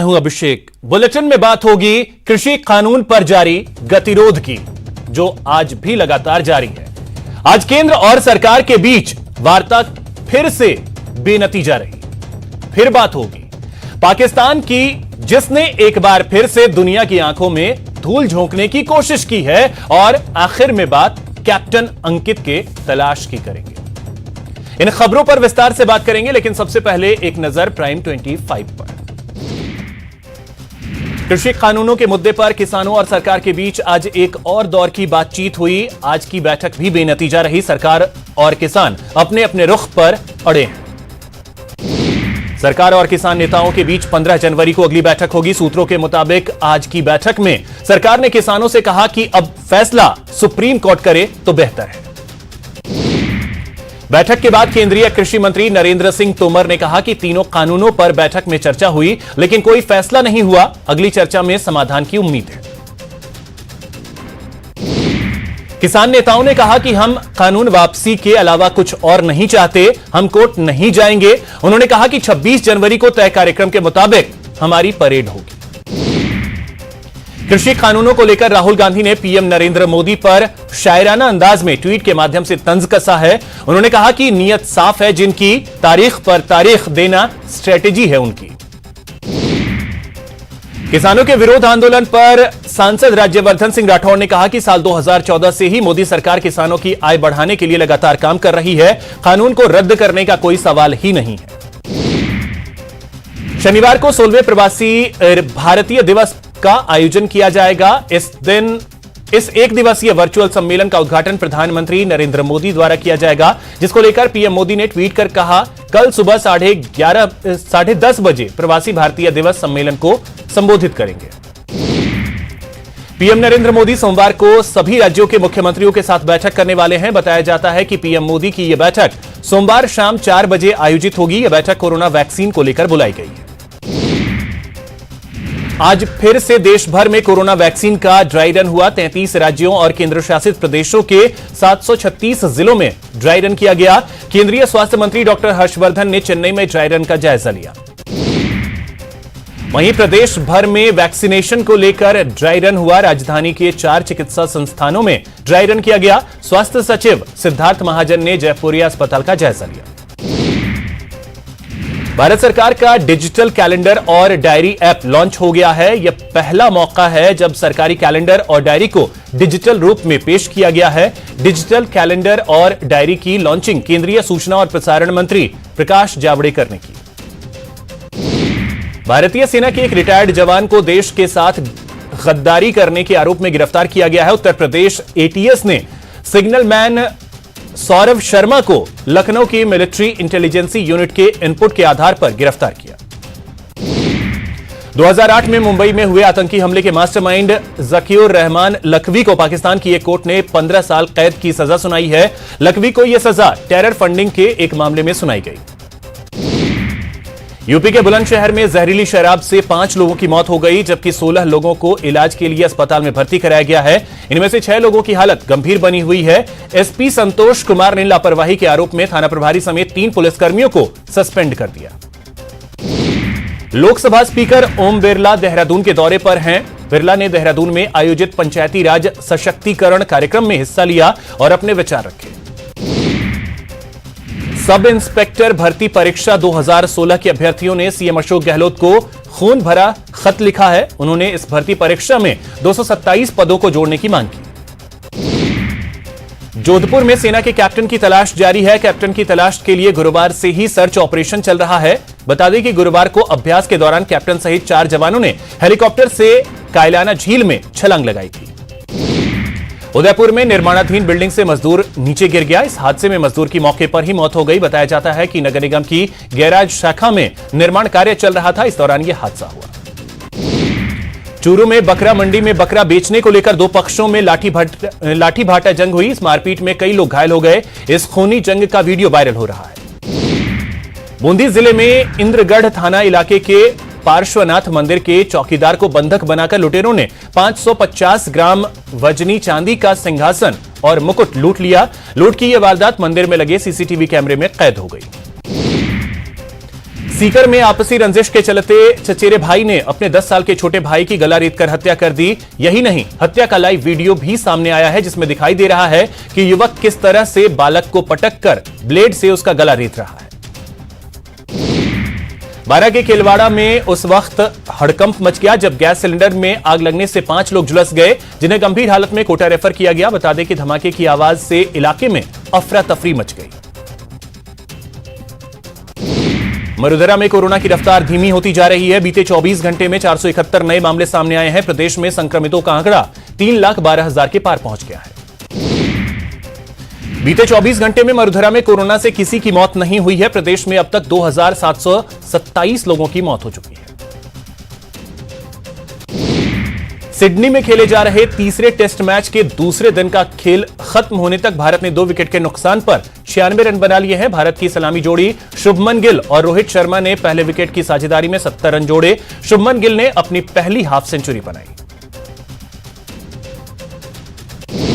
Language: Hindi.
हूं अभिषेक। बुलेटिन में बात होगी कृषि कानून पर जारी गतिरोध की, जो आज भी लगातार जारी है। आज केंद्र और सरकार के बीच वार्ता फिर से बेनतीजा रही। फिर बात होगी पाकिस्तान की, जिसने एक बार फिर से दुनिया की आंखों में धूल झोंकने की कोशिश की है, और आखिर में बात कैप्टन अंकित के तलाश की करेंगे। इन खबरों पर विस्तार से बात करेंगे, लेकिन सबसे पहले एक नजर प्राइम 25 पर। कृषि कानूनों के मुद्दे पर किसानों और सरकार के बीच आज एक और दौर की बातचीत हुई। आज की बैठक भी बेनतीजा रही। सरकार और किसान अपने अपने रुख पर अड़े हैं। सरकार और किसान नेताओं के बीच 15 जनवरी को अगली बैठक होगी। सूत्रों के मुताबिक आज की बैठक में सरकार ने किसानों से कहा कि अब फैसला सुप्रीम कोर्ट करे तो बेहतर है। बैठक के बाद केंद्रीय कृषि मंत्री नरेंद्र सिंह तोमर ने कहा कि तीनों कानूनों पर बैठक में चर्चा हुई, लेकिन कोई फैसला नहीं हुआ। अगली चर्चा में समाधान की उम्मीद है। किसान नेताओं ने कहा कि हम कानून वापसी के अलावा कुछ और नहीं चाहते, हम कोर्ट नहीं जाएंगे। उन्होंने कहा कि 26 जनवरी को तय कार्यक्रम के मुताबिक हमारी परेड होगी। कृषि कानूनों को लेकर राहुल गांधी ने पीएम नरेंद्र मोदी पर शायराना अंदाज में ट्वीट के माध्यम से तंज कसा है। उन्होंने कहा कि नीयत साफ है, जिनकी तारीख पर तारीख देना स्ट्रेटेजी है उनकी। किसानों के विरोध आंदोलन पर सांसद राज्यवर्धन सिंह राठौड़ ने कहा कि साल 2014 से ही मोदी सरकार किसानों की आय बढ़ाने के लिए लगातार काम कर रही है। कानून को रद्द करने का कोई सवाल ही नहीं है। शनिवार को 16वें प्रवासी भारतीय दिवस का आयोजन किया जाएगा। इस एक दिवसीय वर्चुअल सम्मेलन का उद्घाटन प्रधानमंत्री नरेंद्र मोदी द्वारा किया जाएगा, जिसको लेकर पीएम मोदी ने ट्वीट कर कहा, कल सुबह 10:30 बजे प्रवासी भारतीय दिवस सम्मेलन को संबोधित करेंगे। पीएम नरेंद्र मोदी सोमवार को सभी राज्यों के मुख्यमंत्रियों के साथ बैठक करने वाले हैं। बताया जाता है कि पीएम मोदी की यह बैठक सोमवार शाम 4 बजे आयोजित होगी। यह बैठक कोरोना वैक्सीन को लेकर बुलाई गई है। आज फिर से देश भर में कोरोना वैक्सीन का ड्राई रन हुआ। 33 राज्यों और केंद्र शासित प्रदेशों के 736 जिलों में ड्राई रन किया गया। केंद्रीय स्वास्थ्य मंत्री डॉक्टर हर्षवर्धन ने चेन्नई में ड्राई रन का जायजा लिया। वहीं प्रदेश भर में वैक्सीनेशन को लेकर ड्राई रन हुआ। राजधानी के 4 चिकित्सा संस्थानों में ड्राई रन किया गया। स्वास्थ्य सचिव सिद्धार्थ महाजन ने जयपुरिया अस्पताल का जायजा लिया। भारत सरकार का डिजिटल कैलेंडर और डायरी ऐप लॉन्च हो गया है। यह पहला मौका है जब सरकारी कैलेंडर और डायरी को डिजिटल रूप में पेश किया गया है। डिजिटल कैलेंडर और डायरी की लॉन्चिंग केंद्रीय सूचना और प्रसारण मंत्री प्रकाश जावड़ेकर ने की। भारतीय सेना के एक रिटायर्ड जवान को देश के साथ गद्दारी करने के आरोप में गिरफ्तार किया गया है। उत्तर प्रदेश एटीएस ने सिग्नल मैन सौरभ शर्मा को लखनऊ की मिलिट्री इंटेलिजेंसी यूनिट के इनपुट के आधार पर गिरफ्तार किया। 2008 में मुंबई में हुए आतंकी हमले के मास्टरमाइंड जकीउर रहमान लखवी को पाकिस्तान की एक कोर्ट ने 15 साल कैद की सजा सुनाई है। लखवी को यह सजा टेरर फंडिंग के एक मामले में सुनाई गई। यूपी के बुलंदशहर में जहरीली शराब से 5 लोगों की मौत हो गई, जबकि 16 लोगों को इलाज के लिए अस्पताल में भर्ती कराया गया है। इनमें से 6 लोगों की हालत गंभीर बनी हुई है। एसपी संतोष कुमार ने लापरवाही के आरोप में थाना प्रभारी समेत 3 पुलिसकर्मियों को सस्पेंड कर दिया। लोकसभा स्पीकर ओम बिरला देहरादून के दौरे पर हैं। बिरला ने देहरादून में आयोजित पंचायती राज सशक्तिकरण कार्यक्रम में हिस्सा लिया और अपने विचार रखे। सब इंस्पेक्टर भर्ती परीक्षा 2016 के अभ्यर्थियों ने सीएम अशोक गहलोत को खून भरा खत लिखा है। उन्होंने इस भर्ती परीक्षा में 227 पदों को जोड़ने की मांग की। जोधपुर में सेना के कैप्टन की तलाश जारी है। कैप्टन की तलाश के लिए गुरुवार से ही सर्च ऑपरेशन चल रहा है। बता दें कि गुरुवार को अभ्यास के दौरान कैप्टन सहित 4 जवानों ने हेलीकॉप्टर से कायलाना झील में छलांग लगाई थी। उदयपुर में निर्माणाधीन बिल्डिंग से मजदूर नीचे गिर गया। इस हादसे में मजदूर की मौके पर ही मौत हो गई। बताया जाता है कि नगर निगम की गैराज शाखा में निर्माण कार्य चल रहा था। इस दौरान यह हादसा हुआ। चूरू में बकरा मंडी में बकरा बेचने को लेकर 2 पक्षों में लाठी भाटा जंग हुई। इस मारपीट में कई लोग घायल हो गए। इस खूनी जंग का वीडियो वायरल हो रहा है। बूंदी जिले में इंद्रगढ़ थाना इलाके के पार्श्वनाथ मंदिर के चौकीदार को बंधक बनाकर लुटेरों ने 550 ग्राम वजनी चांदी का सिंहासन और मुकुट लूट लिया। लूट की यह वारदात मंदिर में लगे सीसीटीवी कैमरे में कैद हो गई। सीकर में आपसी रंजिश के चलते चचेरे भाई ने अपने 10 साल के छोटे भाई की गला रेतकर हत्या कर दी। यही नहीं, हत्या का लाइव वीडियो भी सामने आया है जिसमें दिखाई दे रहा है कि युवक किस तरह से बालक को पटककर ब्लेड से उसका गला रेत रहा है। बारां के केलवाड़ा में उस वक्त हड़कंप मच गया जब गैस सिलेंडर में आग लगने से 5 लोग झुलस गए, जिन्हें गंभीर हालत में कोटा रेफर किया गया। बता दें कि धमाके की आवाज से इलाके में अफरा तफरी मच गई। मरुधरा में कोरोना की रफ्तार धीमी होती जा रही है। बीते 24 घंटे में 471 नए मामले सामने आए हैं। प्रदेश में संक्रमितों का आंकड़ा 3,12,000 के पार पहुंच गया है। बीते 24 घंटे में मरुधरा में कोरोना से किसी की मौत नहीं हुई है। प्रदेश में अब तक 2,727 लोगों की मौत हो चुकी है। सिडनी में खेले जा रहे तीसरे टेस्ट मैच के दूसरे दिन का खेल खत्म होने तक भारत ने 2 विकेट के नुकसान पर 96 रन बना लिए हैं। भारत की सलामी जोड़ी शुभमन गिल और रोहित शर्मा ने पहले विकेट की साझेदारी में 70 रन जोड़े। शुभमन गिल ने अपनी पहली हाफ सेंचुरी बनाई।